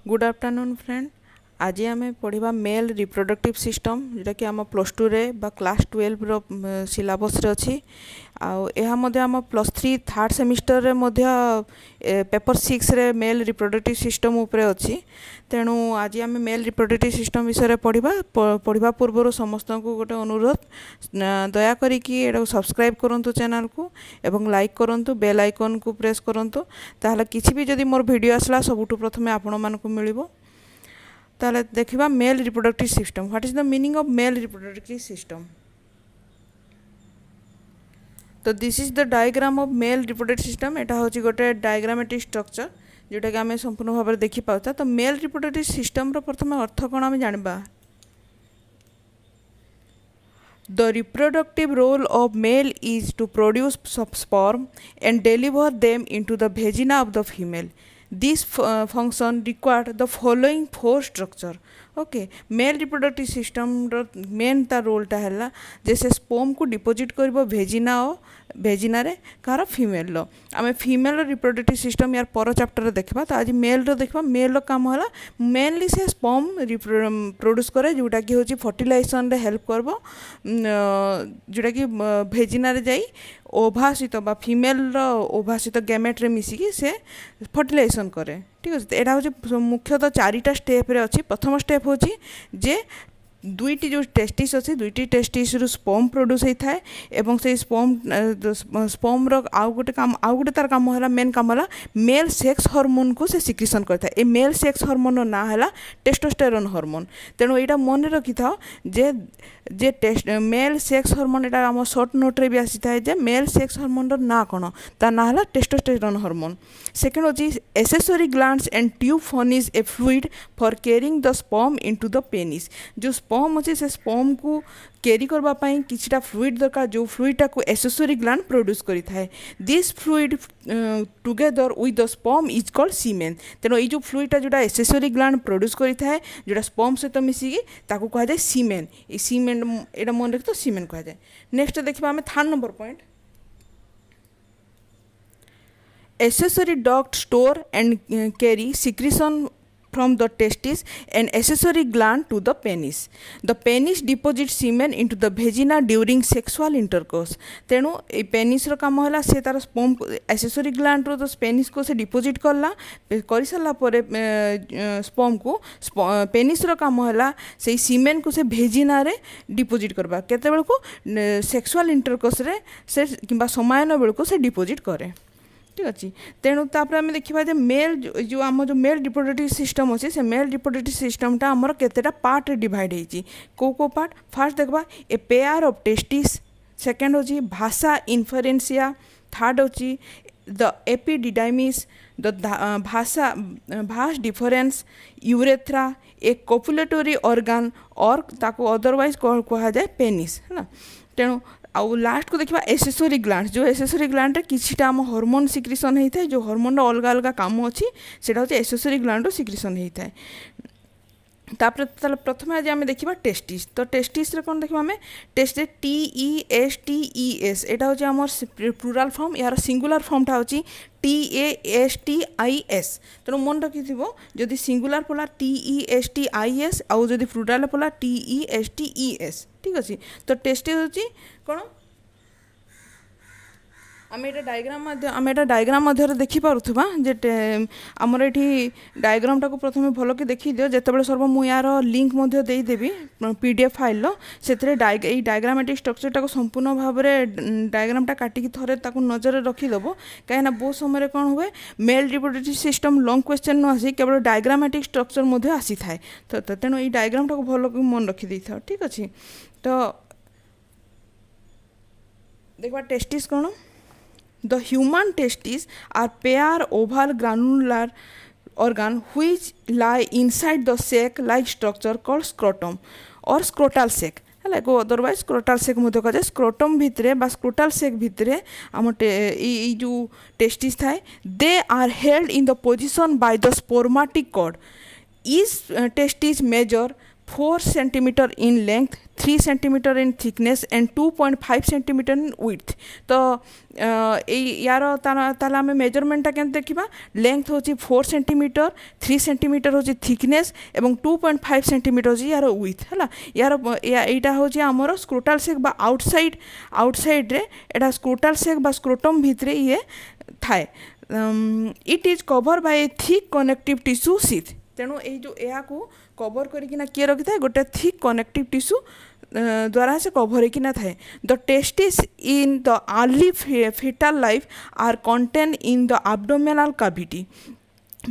Good afternoon friend. आज आम पढ़ा मेल रिप्रोडक्टिव सिस्टम जोटा कि आम +2 रे बा क्लास 12 रो सिलेबस रे अच्छी आम +3 थर्ड सेमिस्टर रे पेपर 6 रे मेल रिप्रोडक्टिव सिस्टम उपरे अच्छी। तेणु आज आम मेल रिप्रोडक्टिव सिस्टम विषय पढ़ा पूर्व समस्त को गोटे अनुरोध दयाकोरी सब्सक्राइब करूँ चैनल को एवं लाइक करूँ, बेल आइकन को प्रेस करूँ, ताहले किसी भी जदि मोर वीडियो आसला सबुठु प्रथमे आपण मानकु मिलिबो। ताहले देखिबा male reproductive system. What is the meaning of male reproductive system? तो this is the diagram of male reproductive system. एटा होची गोटे डायग्रामेटिक स्ट्रक्चर जोटा कि आम संपूर्ण भाव में देखि पाउता। तो मेल रिप्रोडक्टिव सिस्टम रो प्रथम अर्थ कोन आम जानबा। The reproductive role of male is to produce sperm and deliver them into the vagina of the female. This function require the following four structure. Okay mail reproductive system main तार रोलटा है जैसे sperm को deposit कर भेजिना रे कहार female लो। आम female reproductive system यार पर chapter देखा। तो आज मेल देखा। मेल काम है मेनली से स्पर्म प्रोड्यूस करे जोटा कि हूँ फर्टिलाइजेशन रे हेल्प करब, जोटा कि भेजिना रे जाई ओभासित बा फीमेल ओभासित गैमेट रे मिसिकी से फर्टिलाइजेशन करे। ठीक अच्छे। यहाँ हूँ मुख्यतः 4टा स्टेप रे अच्छी। प्रथम स्टेप हूँ जे दुईटी जो टेस्टिस अच्छी दुईटी टेस्टिस रु स्पर्म प्रोड्यूस होता है एवं से स्पर्म आउ गोटे तार काम है मेन काम है मेल सेक्स हार्मोन को से सिक्रिशन करता है। ए मेल सेक्स हार्मोन ना है टेस्टोस्टेरोन हार्मोन। तेणु यहाँ मन रखि था जे मेल सेक्स हार्मोन यहाँ आम सर्ट नोट रे भी आसी था जे मेल सेक्स हार्मोन ना कौन ता ना है टेस्टोस्टेरोन हार्मोन। सेकेंड होची accessory glands and tube furnish A fluid for carrying the sperm into the penis. जो स्पर्म अच्छे से स्पर्म को कैरी करने किछिटा फ्लूइड दरकार जो फ्लूइडटा को एसेसरी ग्लैंड प्रोड्यूस करिता है। This fluid together with the sperm is called semen. तेणु ये जो फ्लूइडटा जोटा एसेसरी ग्लैंड प्रोड्यूस करिता है जोटा स्पर्म सहित मिसिकी ताकू कहा जाए सीमेन। ये सीमेन एटा मन रखि तो सीमेन कहा जाए। नेक्स्ट देखिबा आमे third number point. Accessory duct store and carry secretion from the testis and accessory gland to the penis. The penis deposits semen into the vagina during sexual intercourse. तेणु ये पेनिस रो काम है से तार स्पर्म एसेसरी ग्लैंड रो तो penis को से deposit करला कर सारा पर स्पर्म को पेनिस रो काम है से सीमेन को से भेजिना रे डिपोजिट करबा केते बेल को सेक्सुअल इंटरकोर्स रे से किंबा समायन बेल को से डिपोजिट करे। ठीक अच्छे। तेणु तापर आम देखा जे मेल जो आम जो मेल रिप्रोडक्टिव सिस्टम अच्छे से मेल रिप्रोडक्टिव सिस्टमटा आमर केतेटा पार्ट डिवाइड होती। को पार्ट फास्ट देखा a pair of testis, second होची भाषा इन्फरेंसिया, थर्ड होची द एपिडिडाइमिस, द भाषा भास डिफरेंस, यूरेथ्रा ए कोपुलेटरी ऑर्गन और ताको अदरवाइज कहा जाए पेनिस है ना। तेणु आउ लास्ट को देखा एसेसरी ग्लैंड। जो एसेसरी ग्लैंड किछिटा आम हार्मोन सिक्रिशन होता है जो हार्मोन अलग अलग काम अच्छी से एसेसरी ग्लैंड सिक्रिशन होता है। तापर प्रथम आज आम देखा टेस्टिस। तो टेस्टिस कौन देखा आम टेस्टिस TESTES यहाँ हूँ आम प्लूराल फॉर्म। यार सिंगुलर फॉर्मटा हूँ TASTIS। तेणु मन रखि जदि सिंगुलर पड़ा TESTIS आउ जदि प्लूराल पड़ा TESTES। ठीक अच्छे। तो टेस्टिस हूँ कौन आम ये डायग्राम मध्य देखिपा जे आमर ये डायग्रामटा को प्रथम भल कि देखी दियो जिते सर्व मुझे यार लिंक देदेवी PDF फाइल से डायग्रामेटिक स्ट्रक्चरटा को संपूर्ण भाव में डायग्रामटा काटिकी थोड़े नजर रखीदेव कहीं बहुत समय कौन हुए mail reproductive system long question न आसी केवल डायग्रामेटिक स्ट्रक्चर आसी थाए। तो तेणु ये डायग्रामटा को भल मन रखी था। ठीक अच्छे। तो देखा टेस्टिस कौन The human testes are pair oval granular organ which lie inside the sac-like structure called scrotum or scrotal sac. है को अदरवाइज स्क्रोटाल सेक कहा जाए। स्क्रोटम भितर बा स्क्रोटाल सेक भितर आम जो टेस्टिस थाए they are held in the position by the spermatic cord. Is testis measure 4 centimeter in length, 3 centimeter in thickness and 2.5 centimeter in width. तो यार ताला आम मेजरमेंटा के देखा लेंथ हूँ 4 सेंटीमीटर, 3 सेंटीमीटर हूँ थिकनेस एवं 2.5 सेंटीमीटर हूँ यार विथ है यार यहाँ हूँ आमर स्क्रोटाल सेक बा आउटसाइड रे एटा स्क्रोटाल सेक बा स्क्रोटम भितर ये थाए. It is cover by A thick connective tissue sheath. तेणु यही जो यहाँ को कवर करकिना किए रखी था गोटे थिक कनेक्टिव टिश्यू द्वारा से कवर होकिना थाए. The testis in the early fetal life are contained in the abdominal cavity.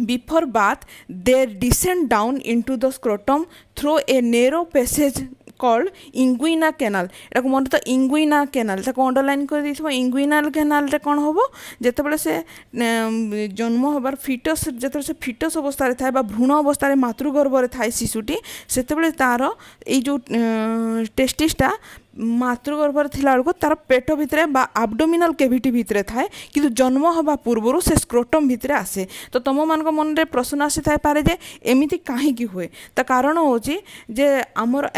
Before birth, they descend down into the scrotum through a narrow passage called inguinal canal. एटा मन तो inguinal canal ताको underline कर दिथबो. inguinal canal रे कोन होबो जेतेबेले से जन्म होबार foetus जेतेबेले से फिटस अवस्था रे थाए बा भ्रूण अवस्था रे मातृगर्भ रे थाए शिशुटी सेतेबेले तार ए जो टेस्टिसटा मातृगर्भर थिला बेलको तार पेट भितरे बा एब्डोमिनल कैविटी भितरे थाए किंतु जन्म हवा पूर्वरु से स्क्रोटम भितरे आसे. तो तुम मानक मन रे प्रश्न आसी थाए पारे जे एमिति काहेकि हुए. त कारण होची जे हमर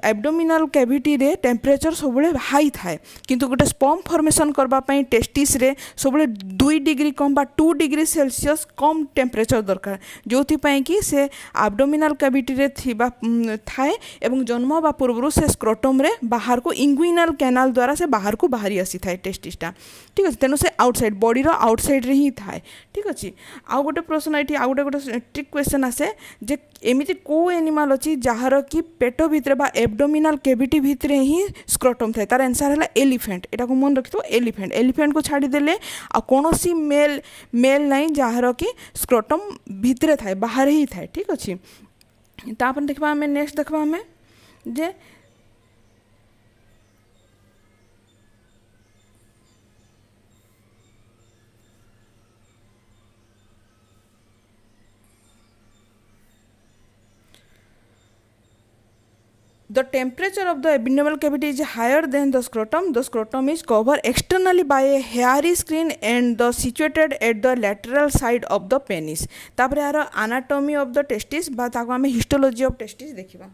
एब्डोमिनल कैविटी रे टेम्परेचर सबले हाई थाए किंतु गोटे स्पर्म फॉर्मेशन करबा पई टेस्टिस रे सबले 2 डिग्री कम बा 2 डिग्री सेल्सियस कम टेम्परेचर दरकार जोथि पई कि से एब्डोमिनल कैविटी रे थिबा थाए एवं जन्म हवा पूर्वरु से स्क्रोटम रे बाहर को इंगुइनल कैनाल द्वारा से बाहर को बाहरी आसी थाए टेस्टिसटा. ठीक अच्छे तेणु से आउटसाइड बॉडी रो आउटसाइड रे ही थाए. ठीक अच्छे आउ गोटे प्रश्न ये आउ गोटे ट्रिक क्वेश्चन आसे जे एमिति को एनिमल अच्छी जार कि पेट भितर बा एब्डोमिनल कैविटी भितर ही स्क्रोटम थाए. तार आंसर है एलिफेंट. एटा को मन रखिथो एलिफेंट. एलिफेंट को छाड़ी देले आ कोनोसी मेल नहीं जार कि स्क्रोटम भितर थाए बाहर ही थाए. ठीक अच्छे तापर देखबा हमें नेक्स्ट देखबा हमें जे the temperature of the abdominal cavity is higher than the scrotum. The scrotum is covered externally by a hairy screen and the situated at the lateral side of the penis. तापर यार anatomy of the testis बा ताको हमें histology of testis देखिबा.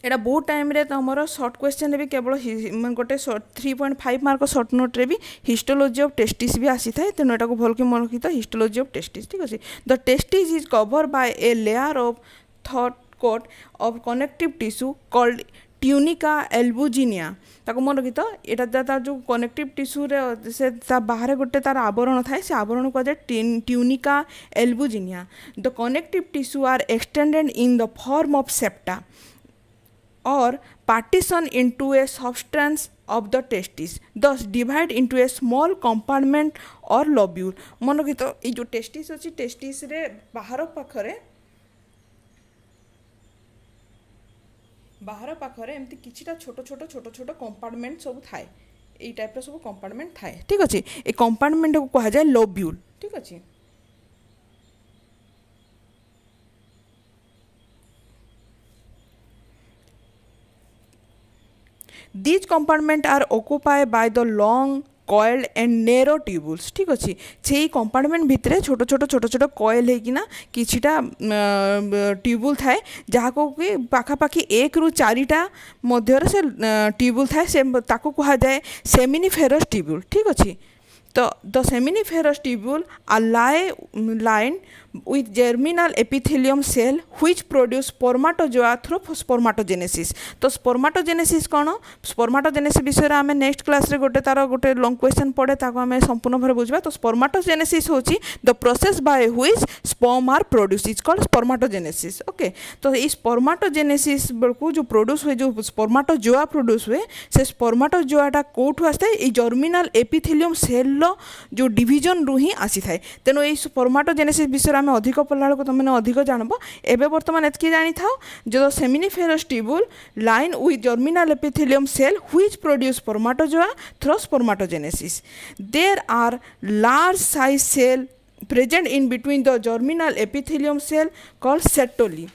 एटा बहुत time रे तुमर short question भी केवल गोटे 3.5 मार्क शॉर्ट नोट रे भी हिस्टोलॉजी ऑफ टेस्टिस भी आसी थाए. तेणु एटा को भल के मन रखि तो हिस्टोलॉजी ऑफ टेस्टिस. ठीक अछि the testis is cover by a layer of thought coat of connective tissue called tunica albuginea. ताको मन रखी तो यहाँ तार जो कनेक्टिव टिश्यू रे से बाहर गोटे तार आवरण थाए से आवरण को tunica albuginea. The connective tissue are extended in the form of septa और partition into a substance of the testis, thus divide into a small compartment or lobule. मन रखी तो ये जो टेस्टिस अच्छी टेस्टिस रे बाहर पाखरे एमती किछिटा छोट छोट कंपार्टमेंट सब थाए. এই टाइप सब कंपार्टमेंट थाए. ठीक अच्छे ये कंपार्टमेंट को कहा जाए लोब्यूल. ठीक अच्छे these compartments are occupied by the long coiled and narrow tubules. ठीक अच्छे से कंपार्टमेंट भितर छोट छोट कॉइल होकिना किछिटा ट्यूबुल थाए जहाँ को कि पाखापाखि 1 ରୁ 4टा मध्य से ट्यूबुल थाए से ताको कहा जाए सेमिनिफेरस ट्यूबुल. ठीक अच्छे तो the seminiferous tubule are line with germinal epithelium cell which produce spermatozoa through spermatogenesis. तो spermatogenesis कौन spermatogenesis विषय आम नेक्स्ट क्लास रे गोटे तार गोटे लॉन्ग क्वेश्चन पड़े ताको आम संपूर्ण भाव बुझा. तो spermatogenesis होची the process by which sperm are produce is called spermatogenesis. Okay तो ये spermatogenesis बेलू जो प्रोड्यूस हुए जो spermatozoa प्रोड्यूस हुए से spermatozoa कोठू आसता है जर्मिनाल एपिथेलियम सेल जो डिविजन रु ही आसी थाए. तेणु ये spermatogenesis विषय अधिक पढ़ला बेलू तुम अधिक जानब. एवं बर्तमान एतकी जानी था जो seminiferous tubule line with germinal epithelium cell which produce spermatozoa through spermatogenesis. There are large size cell present in between the germinal epithelium cell called Sertoli.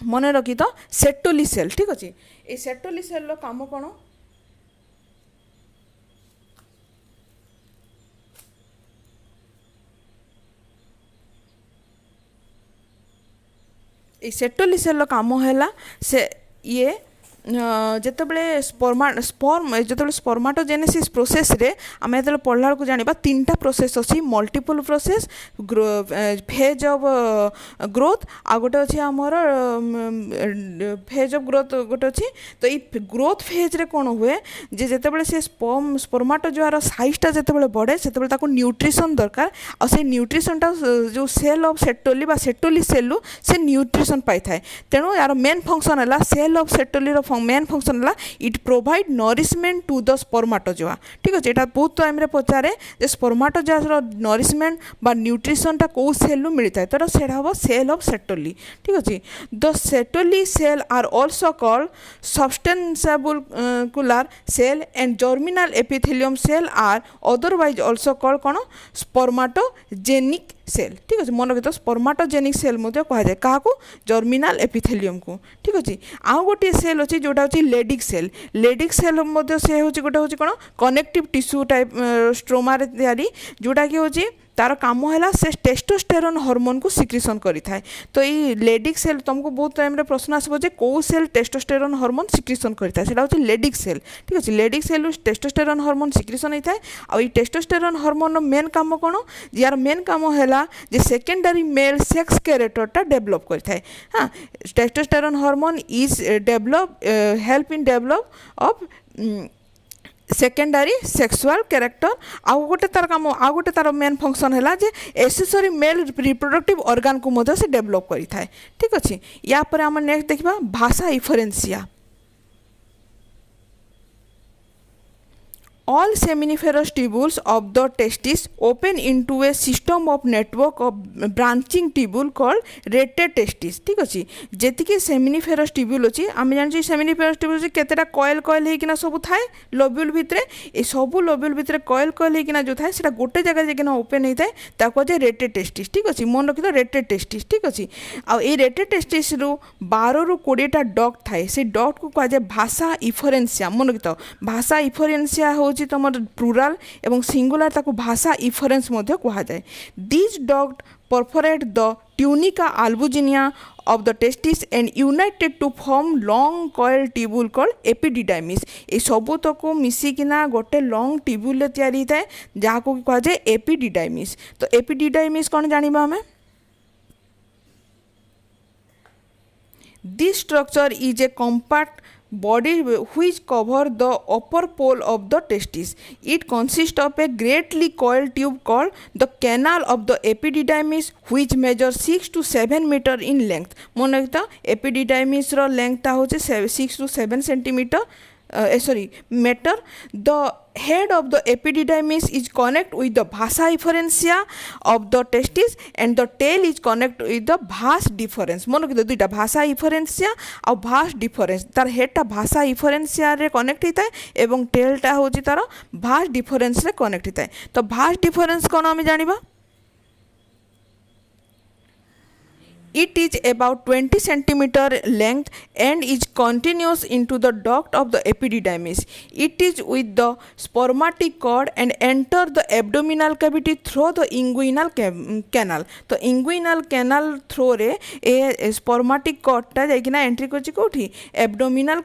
मन रखी तो सेटोली सेल. ठीक अच्छे ये सेटोली सेल रो काम कौन এই সেটলি সেল কাম হলা সে ইয়ে যেতবে যেতবে স্পর্মাটোজেনেସିସ୍ ପ୍ରୋସେସ୍ରେ ଆମେ ଯେତେବେଳେ ପଢ଼ିଲା ବେଳକୁ ଜାଣିବା ତିନିଟା ପ୍ରୋସେସ୍ ଅଛି multiple process phase of growth ଆଉ ଗୋଟେ ଅଛି ଆମର ଫେଜ୍ ଅଫ୍ ଗ୍ରୋଥ୍ ଗୋଟେ ଅଛି ତ ଏଇ ଗ୍ରୋଥ୍ ଫେଜ୍ରେ କ'ଣ ହୁଏ ଯେ ଯେତେବେଳେ ସେ ସ୍ପର୍ମାଟୋଜୋଆର ସାଇଜ୍ଟା ଯେତେବେଳେ ବଢ଼େ ସେତେବେଳେ ତାକୁ ନ୍ୟୁଟ୍ରିସନ୍ ଦରକାର ଆଉ ସେଇ ନ୍ୟୁଟ୍ରିସନ୍ଟା ଯେଉଁ ସେଲ୍ ଅଫ୍ ସେଟୋଲି ବା ସେଟୋଲି ସେଲ୍ରୁ ସେ ନ୍ୟୁଟ୍ରିସନ୍ ପାଇଥାଏ ତେଣୁ ୟାର ମେନ୍ ଫଙ୍କସନ୍ ହେଲା ସେଲ୍ ଅଫ୍ ସେଟୋଲିର मेन फंक्शन है it provide nourishment to the spermatozoa ठीक अच्छे यहाँ बहुत टाइम पचारे स्पर्माटोजोआ नरिशमेंट बा न्यूट्रिशनटा कौ सेल मिलता है तो सेटा हम सेल ऑफ सेटोली ठीक अच्छे the Sertoli cell are also called sustentacular cell and germinal epithelium cell are otherwise also called कौन स्पर्माटोजेनिक सेल ठीक अच्छे मन रखिए स्पर्माटोजेनिक सेल कह जाए क्या जर्मिनल एपिथेलियम को ठीक अच्छे आउ गोटे सेल अच्छी जोटा हूँ लेडिक सेल से हूँ गोटे हूँ कौन कनेक्टिव टिश्यू टाइप स्ट्रोमार तैयारी जोटा कि हूँ तार कम है से टेस्टोस्टेरोन हार्मोन को सिक्रिशन करें तो ये लेडिक सेल तुमको बहुत टाइम प्रश्न आसो कौ सेल टेस्टोस्टेरोन हार्मोन सिक्रिशन करें से हूँ लेडिक सेल ठीक अच्छे Leydig cell testosterone hormone secretion होता है और टेस्टोस्टेरोन हार्मोन मेन काम कौन यार मेन काम है सेकेंडरी मेल सेक्स कैरेक्टरटा डेभलप करता है हाँ testosterone hormone is develop help in develop of secondary sexual character आउ गोटे तार काम आउ गोटे तार मेन फंक्शन है जे एसेसरी मेल रिप्रोडक्टिव ऑर्गन को मध्य से डेभलप करें ठीक अच्छे या पर आम नेक्स्ट देखा भाषा efferentia all seminiferous tubules of the testis open into a system of network of branching tubule called rated testis ठीक अच्छे जी सेमिनिफेरस ट्यूब्यूल अच्छी आम जानी सेमिनिफेरस ट्यूब्यूल केतेटा कॉइल होना सब थाए लोब्यूल भितर ये सब लोब्यूल भितर कॉइल होना जो थाए गोटे जगह जाकिना ओपन होता है ताको कहुए रेटेड टेस्टिस ठीक अच्छे मन रखिए रेटेड टेस्टिस ठीक अच्छे आई रेटेड टेस्टिस रु 12 ରୁ 20टा डक्ट थाए से डक्ट को कहुए भाषा इफरेंसिया मन रखिए भाषा इफरेंसिया हो तुम प्लुराल एवं सिंगुलर ताको भाषा इफरेंस कह जाए this duct perforate the tunica albuginea of the testis and united to form long coil tubule called epididymis ए सबू तक मिसिकिना गोटे लॉन्ग ट्यूब्यूल तैयारी होता है जहाँ को कह जाए एपिडिडाइमिस तो एपिडिडाइमिस कौन जानिबा हमें this structure is a compact body which cover the upper pole of the testis. It consists of a greatly coiled tube called the canal of the epididymis which measures 6 to 7 meter in length. मन रखता epididymis रो length ता होचे 6 to 7 centimeter meter. The head of the epididymis is connect with the vasa efferentia of the testis and the tail is connect with the vas deferens मन रखिए दुईटा vasa efferentia और vas deferens तार हेडटा vasa efferentia रे connect होता है एवं टेलटा होची तार vas deferens रे कनेक्ट होता है तो vas deferens कौन आम जानिबा It is about 20 centimeter length and is continuous into the duct of the epididymis. It is with the spermatic cord and enter the abdominal cavity through the inguinal canal. तो inguinal canal through रे ए spermatic cord टा जाइकिना entry करछि कोठी abdominal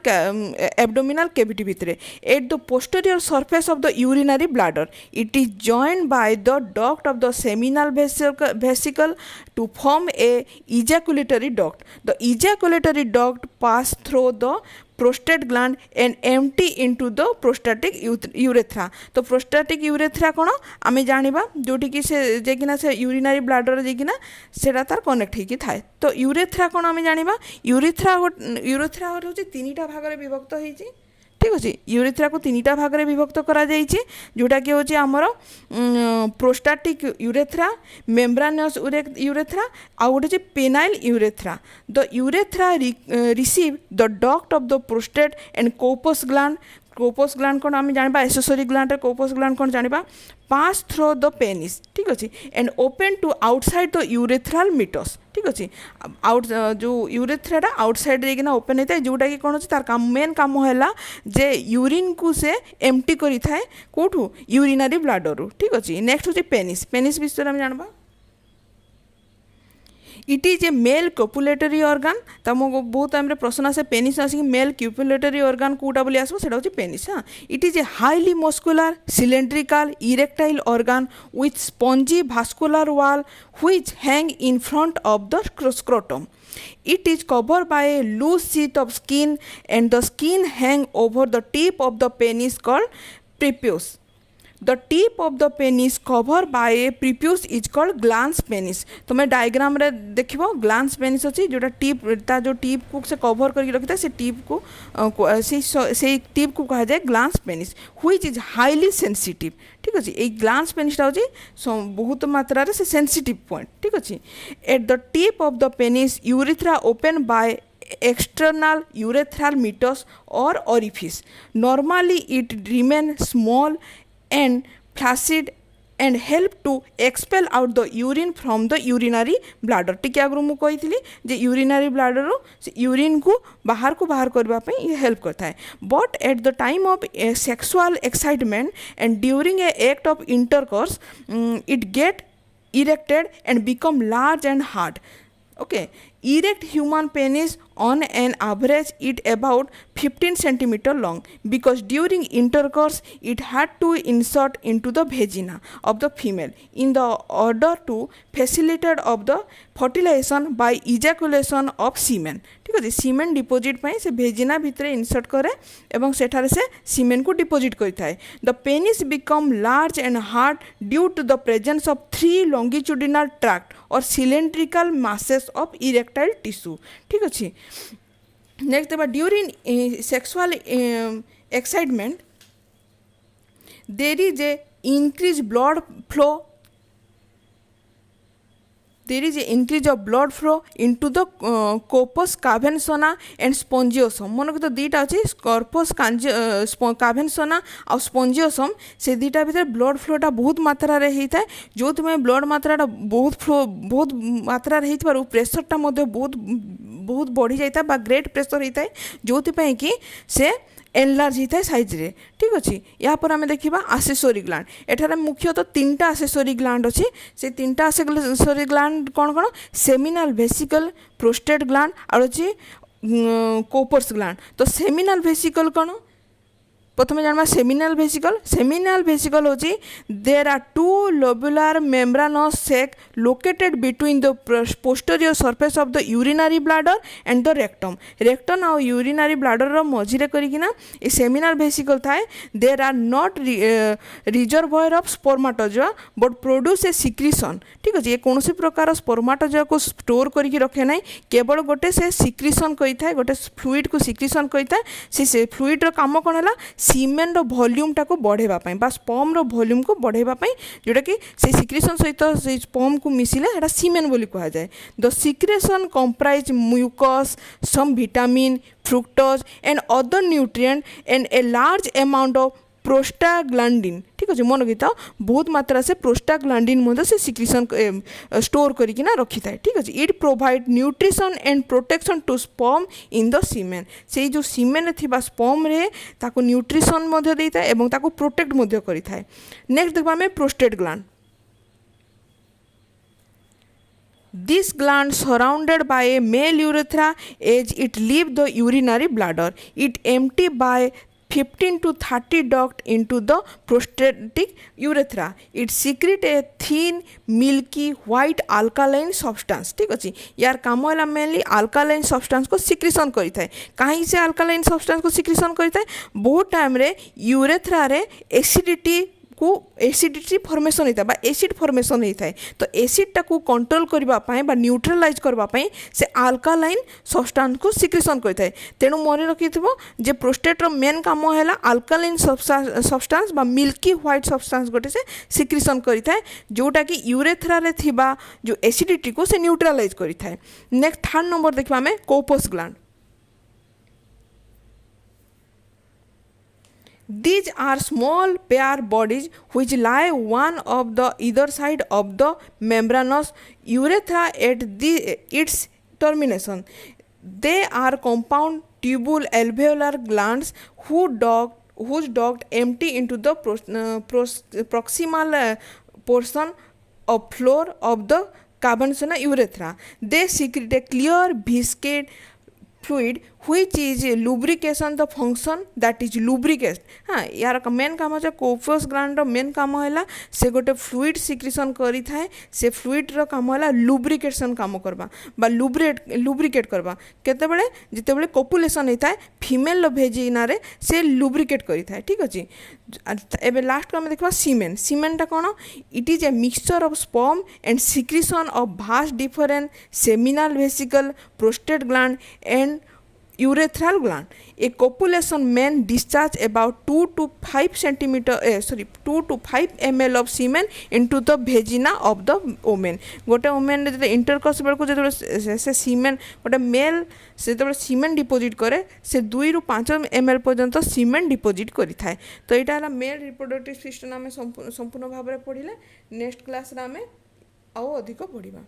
cavity भितरे at the posterior surface of the urinary bladder. It is joined by the duct of the seminal vesicle to form a ejaculatory duct. The ejaculatory duct pass through the prostate gland and empty into the prostatic urethra. तो prostatic urethra कौन आम जानिबा जोटी कि से जेकिना से urinary bladder जेकिना सेटा तार connect होकी थाए तो यूरेथ्रा कौन आम जानिबा यूरेथ्रा होचे तीनटा भाग रे विभक्त होईची ठीक अच्छे यूरेथ्रा को तीनटा भाग में विभक्त करा जाइए जोटा कि हूँ आमर प्रोस्टाटिक यूरेथ्रा मेम्ब्रानस यूरेथ्रा आउ गोटे penile urethra the urethra receive the duct of the prostate and कोपस gland कौन आम जाना एसेसरी ग्लैंड कोपस ग्लैंड कौन जाना पास थ्रो द पेनिस ठीक अच्छे and open to outside the urethral meatus ठीक अच्छे आउट जो यूरेथ्राटा आउटसाइड देना ओपन होता है जोटा कि कौन अच्छे तार काम मेन काम है जे यूरिन को से एम्प्टी करी थाए कोठू यूरिनरी ब्लाडर ठीक अच्छे नेक्स्ट हूँ पेनिस विषय में जानबा it is a male copulatory organ तुमको बहुत टाइम प्रश्न आसे पेनिस आसिक मेल क्यूपुलेटरी ऑर्गन कौटा बोली आसो सेटा होची पेनिस। हाँ, it is a highly muscular cylindrical erectile organ with spongy vascular wall which hang in front of the scrotum. It is covered by a loose sheet of skin and the skin hang over the tip of the penis called prepuce. The tip of the penis covered by a prepuce is called glans penis. तुम diagram रे देखिबो glance penis अछि जोटा tip ता जो tip को से cover करके रखिता से टिप को से टिप को कहा जाए glans penis which is highly sensitive. ठीक अछि ए ग्लान्स पेनिस ता अछि बहुत मात्रा रे से सेंसिटिव पॉइंट। ठीक अछि at the tip of the penis urethra open by external urethral meatus or orifice. Normally it remain small and flaccid and help to expel out the urine from the urinary bladder. टिके आगु मु कही जे urinary bladder रो urine को बाहर करबा पई ये help करता है। But at the time of sexual excitement and during a act of intercourse it get erected and become large and hard. Okay, erect human penis on an average it about 15 centimeter long because during intercourse it had to insert into the vagina of the female in the order to facilitate of the fertilization by ejaculation of semen. ठीक है, सीमेन deposit पाई से भेजिना भितर insert करे एवं सेठारे से सीमेन को deposit करिथाय. The penis become large and hard due to the presence of 3 longitudinal tract और cylindrical masses of erectile tissue. ठीक अच्छे. नेक्स्ट देखा during sexual excitement there is a increase blood flow. There is an increase of blood flow into the corpus cavernosa and spongiosum. मन को तो दीटा अच्छे corpus cavernosa और spongiosum से दीटा भीतर ब्लड फ्लोटा बहुत मात्रा रे होता है. जो तुम्हें ब्लड मात्राटा बहुत मात्रा रे होता प्रेसरटा बहुत बढ़ी जाता है ग्रेट प्रेसर होता है जो कि से एनलार्ज होता है साइज रे. ठीक अच्छे. या पर आम देखा आसेसोरी ग्लैंड. एठार मुख्यतः 3टा आसेसोरी ग्लैंड अच्छे. से 3टा आसेसोरी ग्लैंड कौन कौन? सेमिनाल वेसिकल, प्रोस्टेट ग्लैंड और अच्छे कोपर्स ग्लैंड. तो सेमिनाल वेसिकल कौन? प्रथम जाना सेमिनाल वेसिकल. सेमिनाल वेसिकल होची there are 2 lobular membranous sac located between the posterior surface of the urinary bladder and the rectum. rectum और urinary bladder रो मझिरे करिकिना ए सेमिनाल वेसिकल थाए. There are not reservoir of spermatozoa but produce a secretion. ठीक अछि. ये कोनोसी प्रकार स्पर्माटोजोआ को स्टोर करके रखे नाही, केवल गोटे से सिक्रीशन करिथाय, गोटे फ्लूइड को सिक्रीशन करिथाय. से फ्लूइड रो काम कोन हला सीमेन रो वॉल्यूम टाको बढ़ेबा पई बा स्पर्म रो वॉल्यूम को बढ़ेबा पई जोटा कि से सिक्रीशन सहित से स्पर्म को मिसिले एटा सीमेन बोली कहा जाए. The secretion comprise mucus, some vitamin, fructose and other nutrient and a large amount of prostaglandin. ठीक अच्छे. मन रखी बहुत मात्रा से प्रोस्टाग्लैंडिन मध्य से सिक्रीशन स्टोर करके रखी थाए. ठीक अच्छे. It provide nutrition and protection to sperm in the semen. से जो सीमेन थिबा स्पर्म रे ताको न्यूट्रिशन मध्य देता है एवं ताको प्रोटेक्ट मध्य करिथाए. नेक्स्ट देखबा में prostate gland. This gland surrounded by a male urethra as it leaves the urinary bladder. It empty by 15 to 30 duct into the prostatic urethra. It secrete a thin milky white alkaline substance. ठीक अच्छे. यार काम है mainly alkaline substance को secretion करता है. कहीं से अल्कालाइन सब्सटेंस को सिक्रीशन करता है? बहुत टाइम रे यूरेथ्रा रे एसिडिटी फॉर्मेशन होता है एसिड फॉर्मेशन होता है. तो एसिडटा को कंट्रोल करने बा न्यूट्रलाइज करने से अल्कालाइन सब्सटेंस को सिक्रीशन करता है. तेणु मन रखि जे प्रोस्टेटर मेन काम है अल्कालाइन सब्सटेंस बा मिल्की व्हाइट सब्सटेंस गोटे से सिक्रीशन करता है जोटा कि यूरेथ्रा रे थिबा जो एसिडिटी को से न्यूट्रलाइज करता है. नेक्स्ट 3rd नंबर देखा आम corpus gland. These are small pair bodies which lie one of the either side of the membranous urethra at its termination. They are compound tubule alveolar glands whose duct empty into the proximal portion of floor of the cavernous urethra. They secrete a clear viscid fluid which is lubrication the function that is lubricate. हाँ यार main काम है कोफस gland main काम है से गोटे fluid secretion करी थाए से फ्लूइड रो काम है लुब्रिकेशन काम करबा बा लुब्रिकेट करबा केते बेले जिते बेले कोपुलेशन होता है फीमेल भेजिना रे से लुब्रिकेट करी थाए ठीक अछि एबे लास्ट को हम देखबा सीमेन सीमेन टा कोन it is a mixture of sperm and secretion of vast different seminal vesicle prostate gland and urethral gland. A copulation men discharge about 2 to 5 ml of semen into the vagina of the woman. गोटे woman रे intercourse बेलको जेते से सीमेन गोटे mail से तो सीमेन deposit करे से 2 ରୁ 5 ml पर्यंत सीमेन डिपोजिट करि थाए. तो एटा हला मेल रिप्रोडक्टिव सिस्टम आमे संपूर्ण भाबरे पढिले नेक्स्ट क्लास रे आमे आउ अधिक पढिबा.